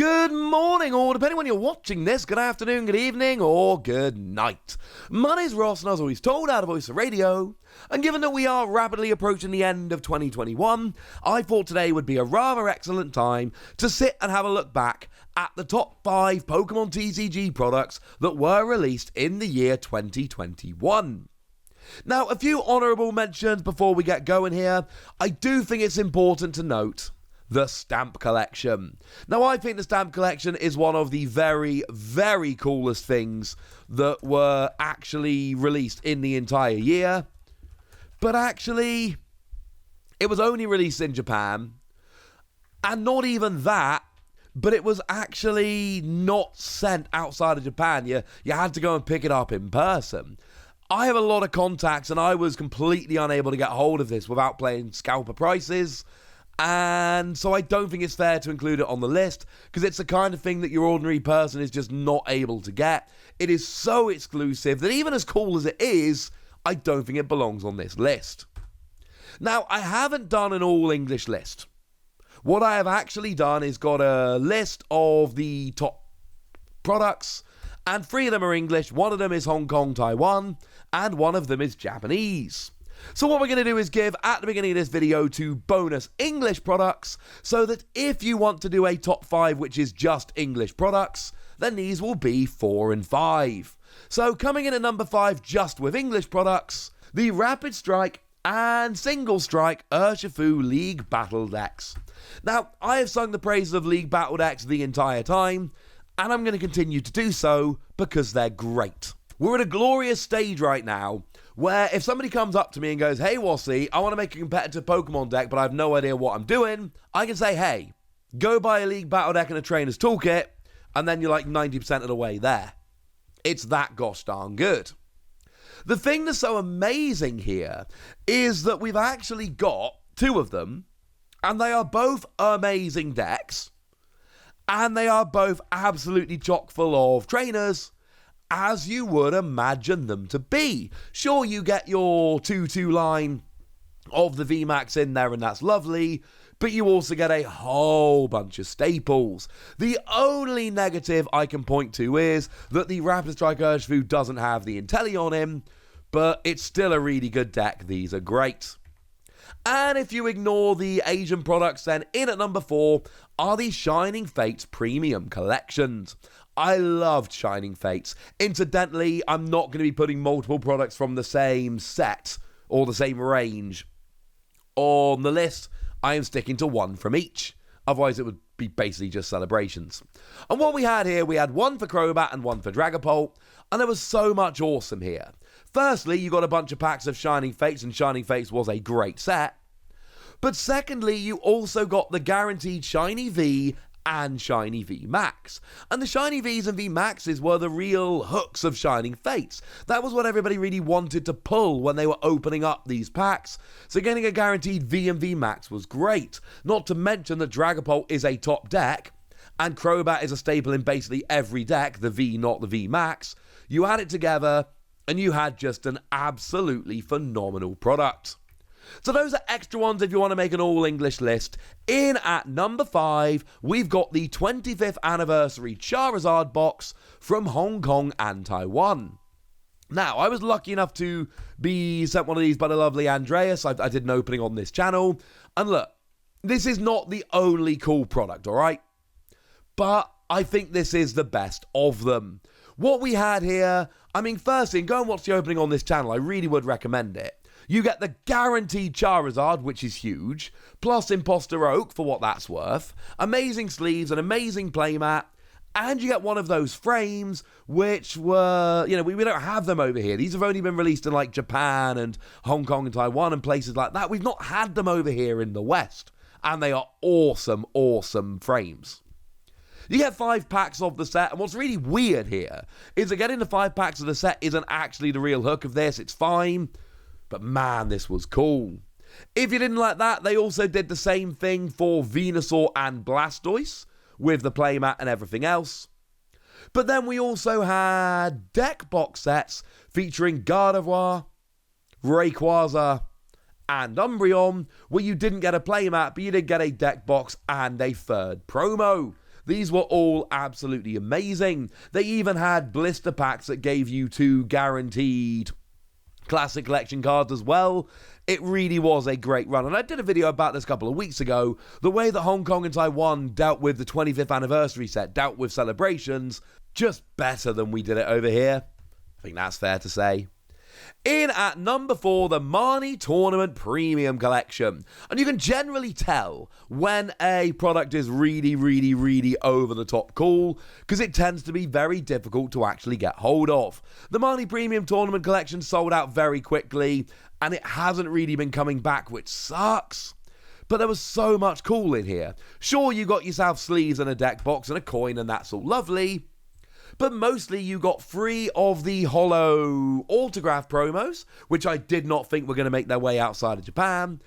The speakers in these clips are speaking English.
Good morning, or depending when you're watching this, good afternoon, good evening, or good night. My name's Ross, and as always told, out of Voice of Radio, and given that we are rapidly approaching the end of 2021, I thought today would be a rather excellent time to sit and have a look back at the top 5 Pokemon TCG products that were released in the year 2021. Now, a few honourable mentions before we get going here. I do think it's important to note the stamp collection. Now, I think the stamp collection is one of the very, very coolest things that were actually released in the entire year. But actually, it was only released in Japan. And not even that, but it was actually not sent outside of Japan. You had to go and pick it up in person. I have a lot of contacts, and I was completely unable to get hold of this without playing scalper prices. And so I don't think it's fair to include it on the list, because it's the kind of thing that your ordinary person is just not able to get. It is so exclusive that even as cool as it is, I don't think it belongs on this list. Now, I haven't done an all-English list. What I have actually done is got a list of the top products, and 3 of them are English, 1 of them is Hong Kong, Taiwan, and 1 of them is Japanese. So what we're going to do is give, at the beginning of this video, 2 bonus English products, so that if you want to do a top 5 which is just English products, then these will be 4 and 5. So coming in at number 5, just with English products, the Rapid Strike and Single Strike Urshifu League Battle Decks. Now, I have sung the praises of League Battle Decks the entire time, and I'm going to continue to do so because they're great. We're at a glorious stage right now where if somebody comes up to me and goes, "Hey Wassy, I want to make a competitive Pokemon deck, but I have no idea what I'm doing," I can say, "Hey, go buy a League Battle Deck and a Trainer's Toolkit," and then you're like 90% of the way there. It's that gosh darn good. The thing that's so amazing here is that we've actually got 2 of them, and they are both amazing decks, and they are both absolutely chock full of trainers, as you would imagine them to be. Sure, you get your 2-2 line of the Vmax in there, and that's lovely, but you also get a whole bunch of staples. The only negative I can point to is that the Rapid Strike Urshifu doesn't have the Intelli on him, but it's still a really good deck. These are great. And if you ignore the Asian products, then in at number 4 are the Shining Fates Premium Collections. I loved Shining Fates. Incidentally, I'm not going to be putting multiple products from the same set or the same range on the list. I am sticking to 1 from each. Otherwise, it would be basically just celebrations. And what we had here, we had 1 for Crobat and 1 for Dragapult, and there was so much awesome here. Firstly, you got a bunch of packs of Shining Fates, and Shining Fates was a great set. But secondly, you also got the guaranteed Shiny V and Shiny V Max. And the Shiny Vs and V Maxes were the real hooks of Shining Fates. That was what everybody really wanted to pull when they were opening up these packs. So getting a guaranteed V and V Max was great. Not to mention that Dragapult is a top deck, and Crobat is a staple in basically every deck, the V, not the V Max. You add it together, and you had just an absolutely phenomenal product. So those are extra ones if you want to make an all-English list. In at number 5, we've got the 25th anniversary Charizard box from Hong Kong and Taiwan. Now, I was lucky enough to be sent one of these by the lovely Andreas. I did an opening on this channel. And look, this is not the only cool product, alright? But I think this is the best of them. What we had here, I mean, firstly, go and watch the opening on this channel. I really would recommend it. You get the guaranteed Charizard, which is huge, plus Imposter Oak for what that's worth, amazing sleeves, an amazing playmat, and you get one of those frames, which were, we don't have them over here. These have only been released in like Japan and Hong Kong and Taiwan and places like that. We've not had them over here in the West, and they are awesome, awesome frames. You get 5 packs of the set, and what's really weird here is that getting the 5 packs of the set isn't actually the real hook of this. It's fine. But man, this was cool. If you didn't like that, they also did the same thing for Venusaur and Blastoise with the playmat and everything else. But then we also had deck box sets featuring Gardevoir, Rayquaza, and Umbreon, where you didn't get a playmat, but you did get a deck box and a third promo. These were all absolutely amazing. They even had blister packs that gave you 2 guaranteed Classic Collection cards as well. It really was a great run, and I did a video about this a couple of weeks ago. The way that Hong Kong and Taiwan dealt with the 25th anniversary set, dealt with celebrations, just better than we did it over here. I think that's fair to say. In at number 4, the Marnie Tournament Premium Collection. And you can generally tell when a product is really, really, really over the top cool, because it tends to be very difficult to actually get hold of. The Marnie Premium Tournament Collection sold out very quickly, and it hasn't really been coming back, which sucks. But there was so much cool in here. Sure, you got yourself sleeves and a deck box and a coin, and that's all lovely. But mostly you got 3 of the holo autograph promos, which I did not think were going to make their way outside of Japan.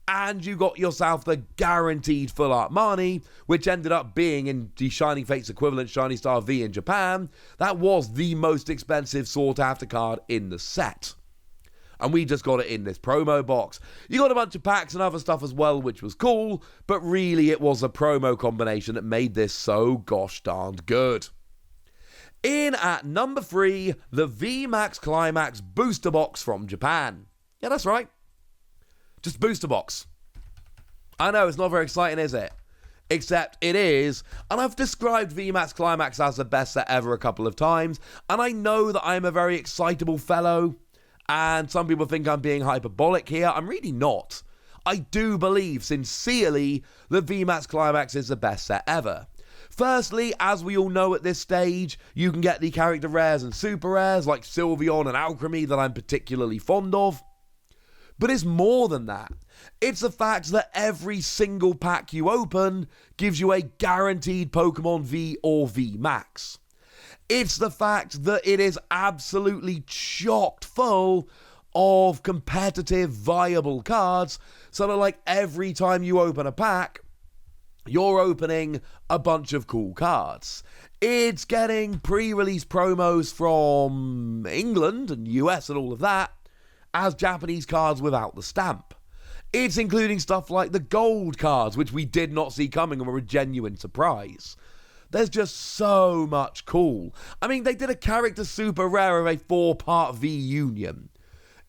And you got yourself the guaranteed full art Marnie, which ended up being in the Shining Fates equivalent Shiny Star V in Japan. That was the most expensive sought after card in the set. And we just got it in this promo box. You got a bunch of packs and other stuff as well, which was cool. But really it was a promo combination that made this so gosh darned good. In at number 3, the Vmax Climax Booster Box from Japan. Yeah, that's right. Just Booster Box. I know, it's not very exciting, is it? Except it is, and I've described Vmax Climax as the best set ever a couple of times, and I know that I'm a very excitable fellow, and some people think I'm being hyperbolic here. I'm really not. I do believe, sincerely, that Vmax Climax is the best set ever. Firstly, as we all know at this stage, you can get the character rares and super rares like Sylveon and Alchemy that I'm particularly fond of. But it's more than that. It's the fact that every single pack you open gives you a guaranteed Pokemon V or V Max. It's the fact that it is absolutely chock full of competitive, viable cards, so that like every time you open a pack, you're opening a bunch of cool cards. It's getting pre-release promos from England and US and all of that as Japanese cards without the stamp. It's including stuff like the gold cards, which we did not see coming and were a genuine surprise. There's just so much cool. I mean, they did a character super rare of a 4-part V Union.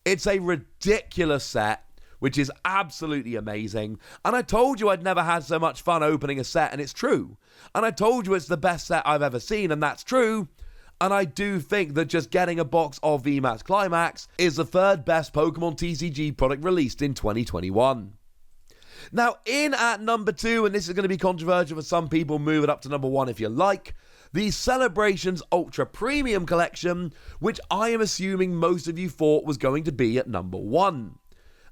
It's a ridiculous set, which is absolutely amazing. And I told you I'd never had so much fun opening a set, and it's true. And I told you it's the best set I've ever seen, and that's true. And I do think that just getting a box of Vmax Climax is the 3rd best Pokemon TCG product released in 2021. Now, in at number 2, and this is going to be controversial for some people, move it up to number 1 if you like, the Celebrations Ultra Premium Collection, which I am assuming most of you thought was going to be at number 1.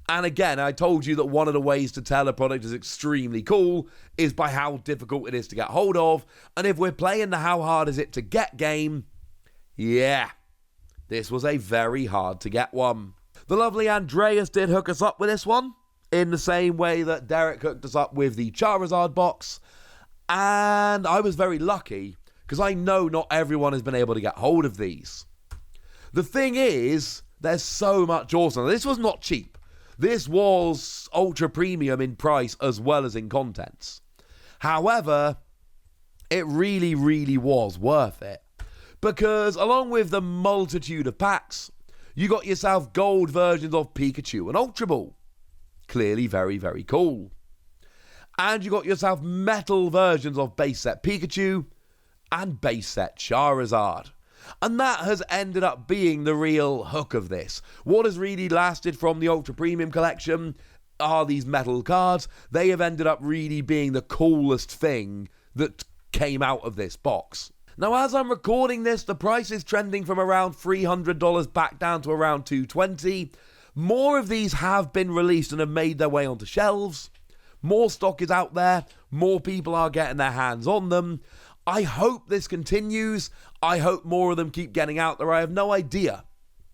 And again, I told you that one of the ways to tell a product is extremely cool is by how difficult it is to get hold of. And if we're playing the how hard is it to get game, yeah, this was a very hard to get one. The lovely Andreas did hook us up with this one, in the same way that Derek hooked us up with the Charizard box. And I was very lucky, because I know not everyone has been able to get hold of these. The thing is, there's so much awesome. This was not cheap. This was ultra premium in price as well as in contents. However, it really, really was worth it. Because along with the multitude of packs, you got yourself gold versions of Pikachu and Ultra Ball. Clearly very, very cool. And you got yourself metal versions of base set Pikachu and base set Charizard. And that has ended up being the real hook of this. What has really lasted from the Ultra Premium Collection are these metal cards. They have ended up really being the coolest thing that came out of this box. Now, as I'm recording this, the price is trending from around $300 back down to around $220. More of these have been released and have made their way onto shelves. More stock is out there. More people are getting their hands on them. I hope this continues. I hope more of them keep getting out there. I have no idea.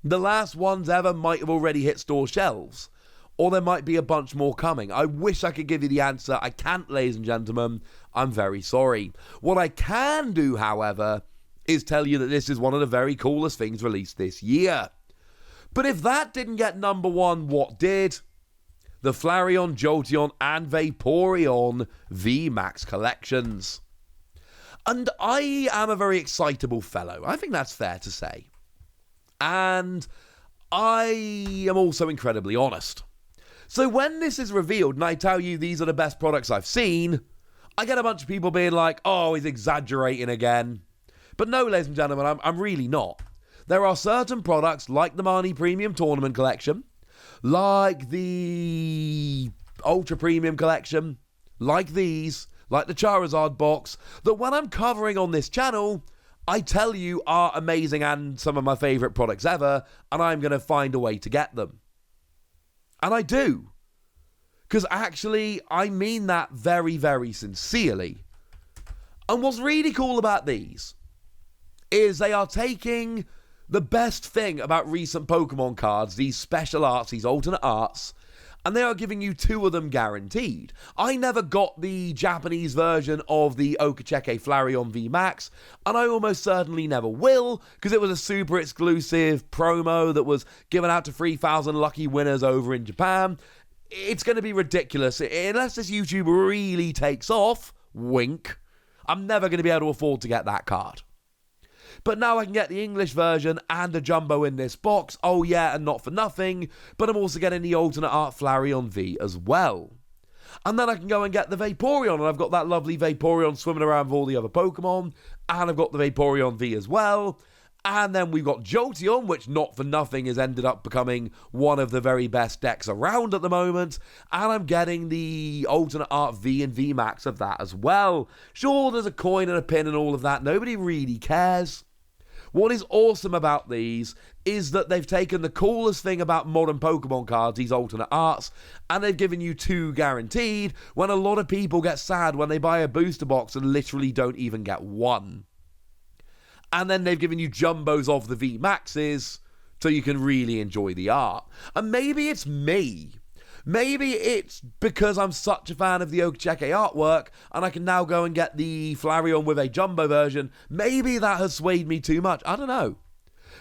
The last ones ever might have already hit store shelves. Or there might be a bunch more coming. I wish I could give you the answer. I can't, ladies and gentlemen. I'm very sorry. What I can do, however, is tell you that this is one of the very coolest things released this year. But if that didn't get number 1, what did? The Flareon, Jolteon, and Vaporeon VMAX collections. And I am a very excitable fellow. I think that's fair to say. And I am also incredibly honest. So when this is revealed and I tell you these are the best products I've seen, I get a bunch of people being like, oh, he's exaggerating again. But no, ladies and gentlemen, I'm really not. There are certain products like the Marnie Premium Tournament Collection, like the Ultra Premium Collection, like these, like the Charizard box, that when I'm covering on this channel, I tell you are amazing and some of my favourite products ever, and I'm going to find a way to get them. And I do. Because actually, I mean that very, very sincerely. And what's really cool about these is they are taking the best thing about recent Pokemon cards, these special arts, these alternate arts, and they are giving you 2 of them guaranteed. I never got the Japanese version of the Okacheke Flareon VMAX, and I almost certainly never will, because it was a super exclusive promo that was given out to 3,000 lucky winners over in Japan. It's going to be ridiculous. Unless this YouTube really takes off, wink, I'm never going to be able to afford to get that card. But now I can get the English version and a jumbo in this box. Oh yeah, and not for nothing, but I'm also getting the alternate art Flareon V as well. And then I can go and get the Vaporeon, and I've got that lovely Vaporeon swimming around with all the other Pokemon, and I've got the Vaporeon V as well. And then we've got Jolteon, which not for nothing has ended up becoming one of the very best decks around at the moment. And I'm getting the alternate art V and VMAX of that as well. Sure, there's a coin and a pin and all of that. Nobody really cares. What is awesome about these is that they've taken the coolest thing about modern Pokemon cards, these alternate arts, and they've given you 2 guaranteed, when a lot of people get sad when they buy a booster box and literally don't even get 1. And then they've given you jumbos of the VMAXs so you can really enjoy the art. And maybe it's me. Maybe it's because I'm such a fan of the Okacheke artwork and I can now go and get the Flareon with a jumbo version. Maybe that has swayed me too much. I don't know.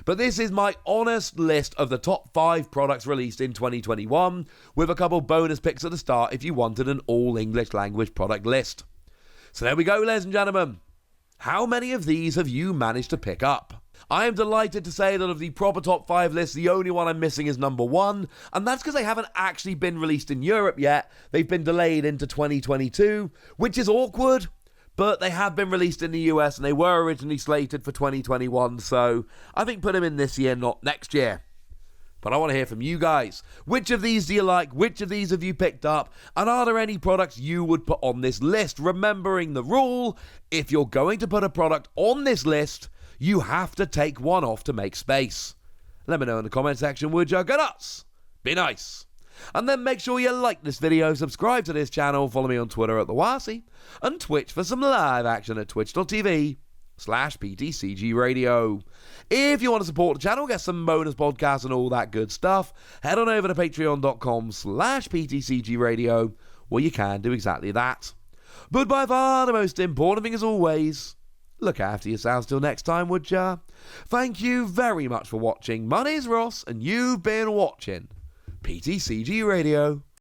But this is my honest list of the top 5 products released in 2021, with a couple bonus picks at the start if you wanted an all-English language product list. So there we go, ladies and gentlemen. How many of these have you managed to pick up? I am delighted to say that of the proper top 5 lists, the only one I'm missing is number 1, and that's because they haven't actually been released in Europe yet. They've been delayed into 2022, which is awkward, but they have been released in the US, and they were originally slated for 2021, so I think put them in this year, not next year. But I want to hear from you guys. Which of these do you like? Which of these have you picked up? And are there any products you would put on this list? Remembering the rule, if you're going to put a product on this list, you have to take one off to make space. Let me know in the comment section, would you? Go nuts! Be nice! And then make sure you like this video, subscribe to this channel, follow me on Twitter at the Wasi, and Twitch for some live action at twitch.tv/PTCG Radio. If you want to support the channel, get some bonus podcasts and all that good stuff, head on over to patreon.com/PTCG Radio, where you can do exactly that. But by far the most important thing as always, look after yourselves till next time, would ya? Thank you very much for watching. My name's Ross, and you've been watching PTCG Radio.